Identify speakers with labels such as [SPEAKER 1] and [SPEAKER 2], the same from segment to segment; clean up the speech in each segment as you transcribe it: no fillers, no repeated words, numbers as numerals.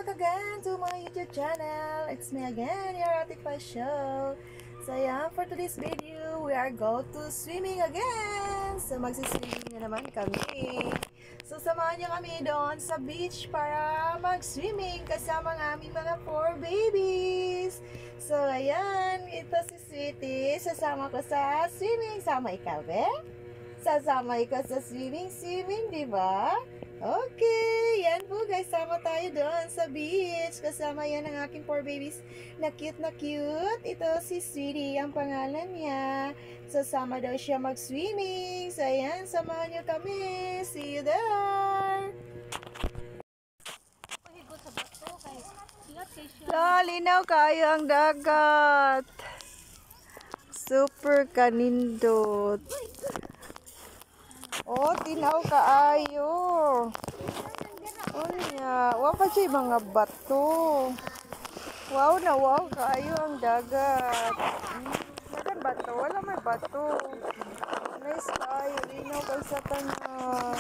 [SPEAKER 1] back again to my YouTube channel. It's me again, your Ate Pa Show. So yeah, for today's video, we are go to swimming again. So magsiswimming na naman kami. So samahan niyo kami doon sa beach para mag-swimming kasama ng aming mga 4 babies. So ayan, ito si Sweetie. Sasama ko sa swimming. Sama ikaw, be? Sasama ikaw sa swimming, di ba? Okay, yan po guys, sama tayo doon sa beach. Kasama yan ang aking 4 babies na cute na cute. Ito si Sweetie, ang pangalan niya. Sasama daw siya mag-swimming. So ayan, samahan niyo kami. See you there! Linaw kayo ang dagat. Super kanindot. Oh, tinaw kaayo. Oh niya, wa pa siya mga bato. Wow na wow kaayo ang dagat. Nagan bato, wala may bato. Nice kaayo, linaw kay sa tanan.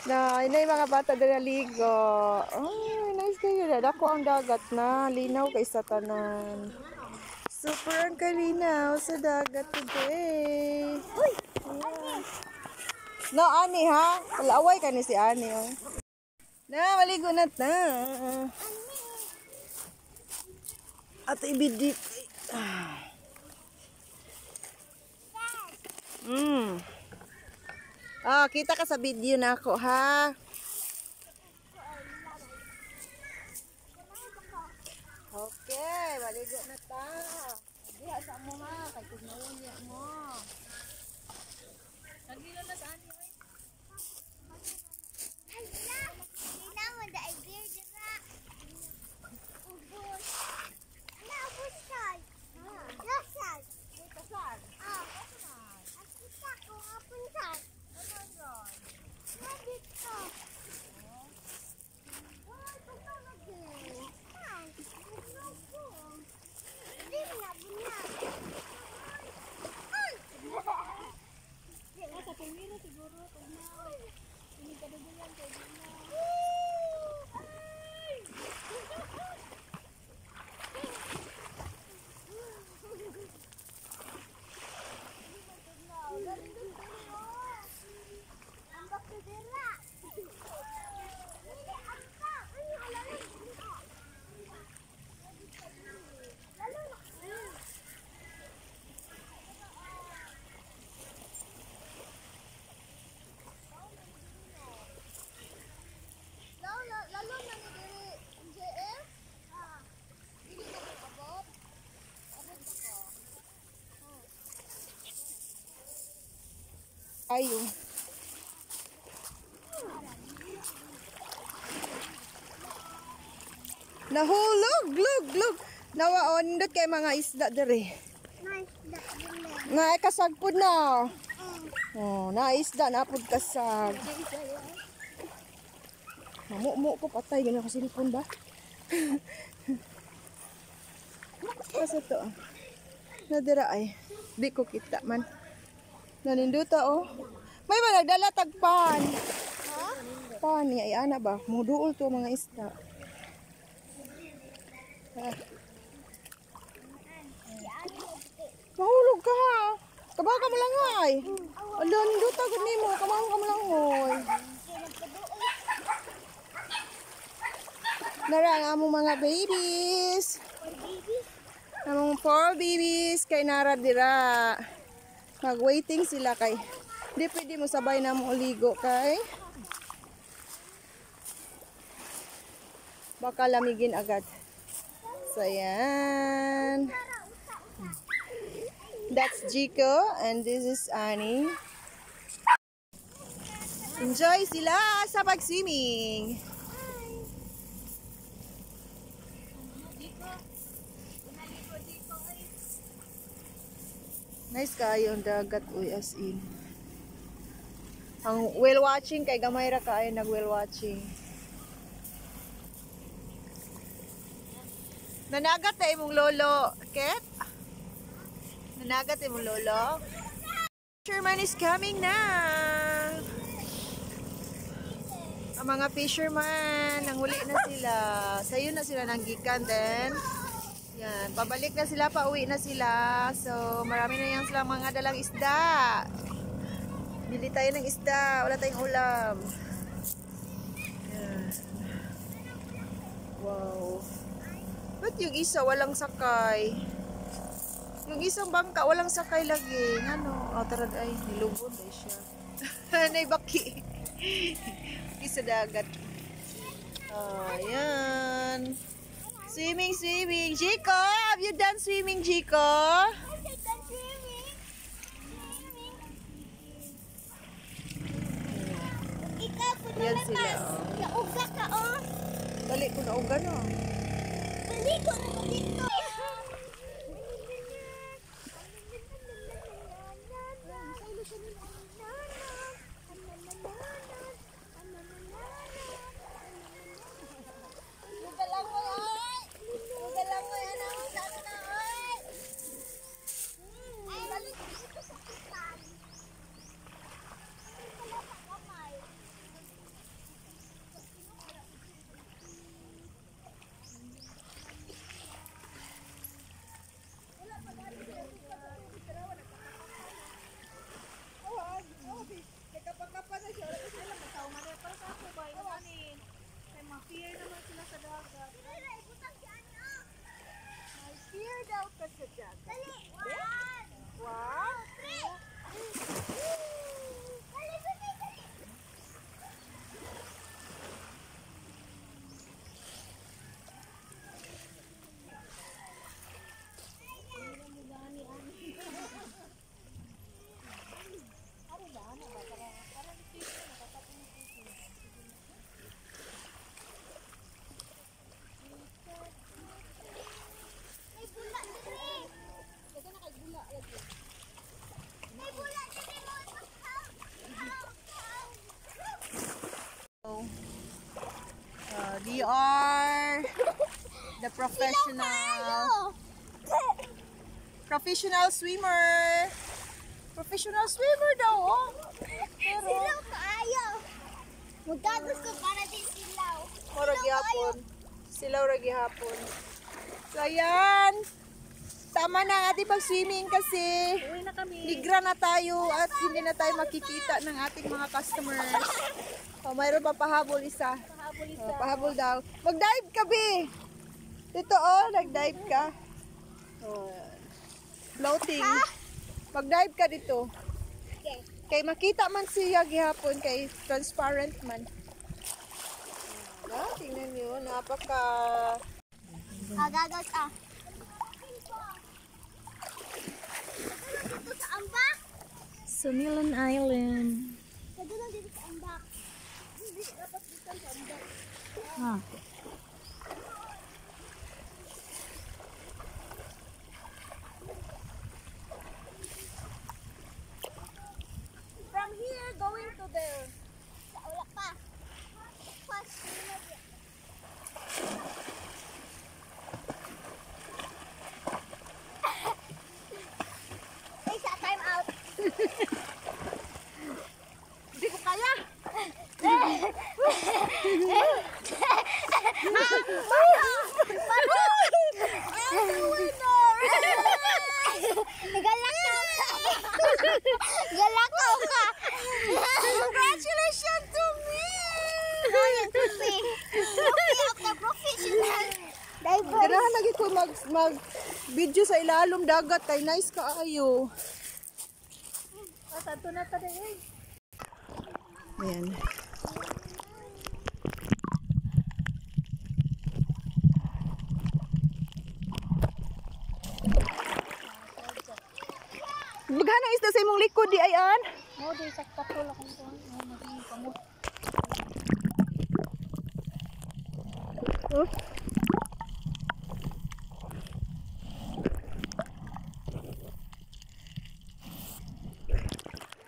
[SPEAKER 1] Na, inay mga bata na naligo. Oh, nice kayo. Dako ang dagat na. Linaw kay sa tanan. Super ang kalinaw sa dagat today. Yeah. No, Ani ha? Palaway ka ni si Ani. Oh. Na, maligo na ta. At ibidik. Ah, kita ka sa video na ako, ha? Okay, maligo na ta. Diha sa mo ha, kay tignan mo. Nagilo na saan yun?
[SPEAKER 2] Hala, hindi mo dahil beer dira. Ubus. Ano ubus sal? Lasal.
[SPEAKER 1] Dito saan?
[SPEAKER 2] Ah. At kita ko hapon sal. Dito. Wala ito ka mag-gawin. Ay, ito ko. Hindi na bunyag. Ay!
[SPEAKER 1] Sa pumira siguro. Hindi ka dugulan kay Dina.
[SPEAKER 2] Lalo na ni diri JF. Dili na ko abot. Abot ko.
[SPEAKER 1] Ayo. Nahulog, glug. Nawaon ndot kay mga isda dere.
[SPEAKER 2] Nice da.
[SPEAKER 1] Nga kasagpud na. Oh, na isda na pud kasag. Mo ko patay ganyan ko silipon ba? Kasi to. Nadira ay. Di ko kita man. Naninduta oh. May ba nagdala tagpan? Ha? Pani ay ana ba? Muduol to mga isda. Mahulog ka ha. Kabaw ka mo lang ay. Ala, ninduta gud nimo. Kabaw ka mo lang hoy. Nara ang among mga babies. Among 4 babies kay nara dira. Mag-waiting sila kay. Di pwede mo sabay na mo uligo kay. Baka lamigin agad. So yan. That's Jico and this is Annie. Enjoy sila sa pag-swimming. Nice kayo ang dagat, uy, as in. Ang whale watching, kay gamay ra kayo nag-whale watching. Nanagat na imong lolo, Ket? Nanagat imong lolo? Fisherman is coming na. Ang mga fisherman, nanghuli na sila. Sayo na sila nanggikan then. Yan, pabalik na sila, pauwi na sila. So, marami na yan silang mga dalang isda. Bili tayo ng isda, wala tayong ulam. Yan. Wow. Ba't yung isa walang sakay? Yung isang bangka walang sakay lagi. Ano? Oh, tara ay, nilubon ay siya. Naibaki. Isa dagat. Oh, yan. Swimming, swimming. Chico, have you done swimming, Chico? Yan sila.
[SPEAKER 2] Nauga ka, oh.
[SPEAKER 1] Dali ko na uga no.
[SPEAKER 2] Maligo na mo dito.
[SPEAKER 1] We are the professional swimmer. Professional swimmer daw, oh. Pero
[SPEAKER 2] Silaw kaayo. Magdagos ko para di silaw.
[SPEAKER 1] mura gihapon. Silaw ra gihapon. So ayan. Tama na ang ating pag-swimming kasi ligra na tayo at hindi na tayo makikita ng ating mga customers. Oh, mayroon pa pahabol isa. Oh, pahabol daw. Mag-dive ka, be. Dito, oh, nag-dive ka. Oh, floating. Mag-dive ka dito.
[SPEAKER 2] Okay.
[SPEAKER 1] Kay makita man siya gihapon, kay transparent man. Tingnan niyo, napaka...
[SPEAKER 2] Gagagos, ah. Dito sa ambak.
[SPEAKER 3] Sumilan Island.
[SPEAKER 2] Kadula dito sa ambak. Hindi, dapat dito sa ambak.
[SPEAKER 3] Ah.
[SPEAKER 1] From here, going to there.
[SPEAKER 2] Sa ulak pa. Fast. Ay, sa time out.
[SPEAKER 1] Hindi ko kaya.
[SPEAKER 2] Galakaw ka.
[SPEAKER 1] Congratulations to me!
[SPEAKER 2] Luffy of the professional diver.
[SPEAKER 1] Ganahan lagi ko mag-video sa ilalom dagat kay nice kaayo.
[SPEAKER 2] Santo na ta din.
[SPEAKER 1] Ayan. Baghana isda sa imong likod di ayan.
[SPEAKER 2] Mo di sa katol akong ko. Mo
[SPEAKER 1] Oh.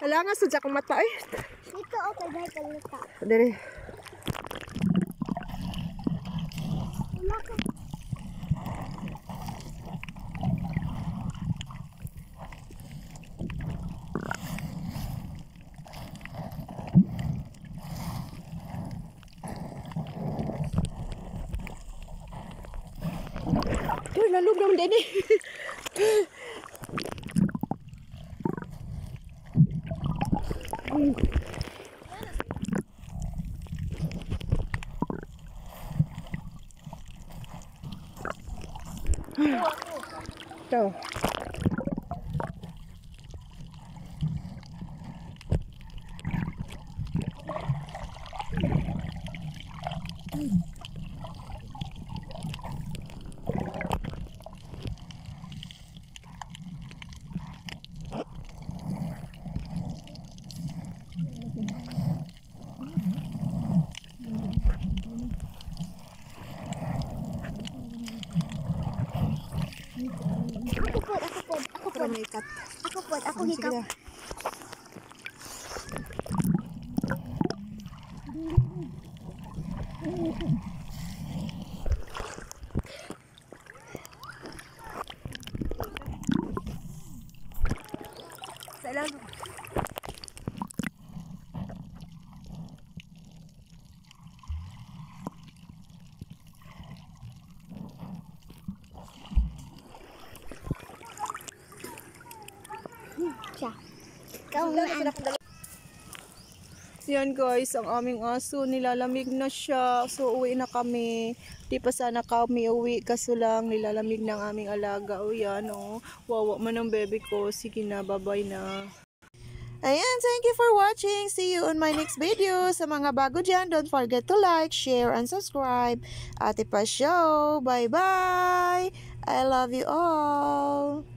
[SPEAKER 1] Hala nga sadya kong mata eh.
[SPEAKER 2] dito okay dahil kalita.
[SPEAKER 1] Dere.
[SPEAKER 2] Wala ka.
[SPEAKER 1] Malalog naman din eh. Ito. Para may ikat.
[SPEAKER 2] Ako
[SPEAKER 1] Sige na.
[SPEAKER 2] Sa ilalim. Siya. Ikaw na.
[SPEAKER 1] Yan guys, ang aming aso, nilalamig na siya. So, uwi na kami. Di pa sana kami uwi, kaso lang nilalamig ng aming alaga. O yan, oh. Wawa man ang bebe ko. Sige na, bye-bye na. Ayan, thank you for watching. See you on my next video. Sa mga bago dyan, don't forget to like, share, and subscribe. Ate Pa Show. Bye-bye. I love you all.